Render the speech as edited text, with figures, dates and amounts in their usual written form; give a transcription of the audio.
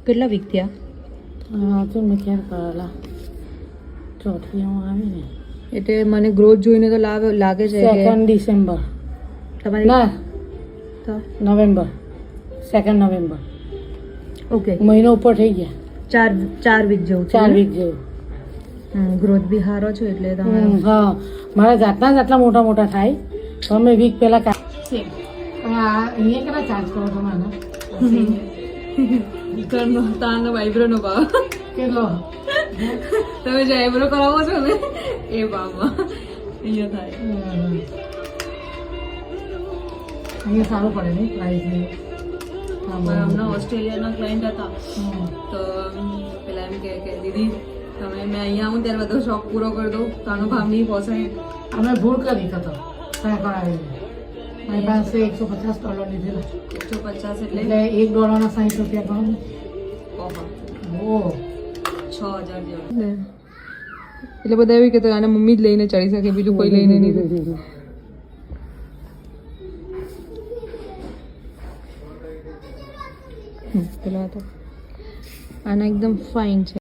કેટલા વીક થયા? હા તો મેં ક્યાં કરેલા ચોથી આવી ને એટલે મને ગ્રોથ જોઈને તો લાગે છે કે 2 ડિસેમ્બર તમારી ના તો નવેમ્બર 2 નવેમ્બર ઓકે મહિનો ઉપર થઈ ગયા 4 વીક જેવું 4 વીક જેવું ગ્રોથ બી સારો છે એટલે તમે હા મારા જાતના જ આટલા મોટા મોટા થાય તો અમે વીક પહેલા અહીંયા કેટલા ચાર્જ કરો તમારે ઘરનો તાનો વાઇબ્રોનો ભાવ કેટલો તમે જે આઈબ્રો કરાવો છો ને એ ભાવમાં અહીંયા થાય. અહીંયા સારું પડે ને પ્રાઇસ ને હમણાં ઓસ્ટ્રેલિયાના ક્લાયન્ટ હતા તો પેલા એમ કે દીદી તમે મેં અહીંયા આવું ત્યારે બધો શોખ પૂરો કરી દઉં તો આનો ભાવ નહીં પોસાય. અમે ભૂલ કરી તો ત્યાં કરાવી મારી પાસે $150 લીધેલા 150 એટલે એટલે $1 ના 60 રૂપિયા ગણો ઓહો ઓ 6000 જેવા. એટલે બધા એવી કે તો આને મમ્મી જ લઈને ચડી શકે, બીજું કોઈ લઈને નહીં. પેલા તો આના એકદમ ફાઇન છે.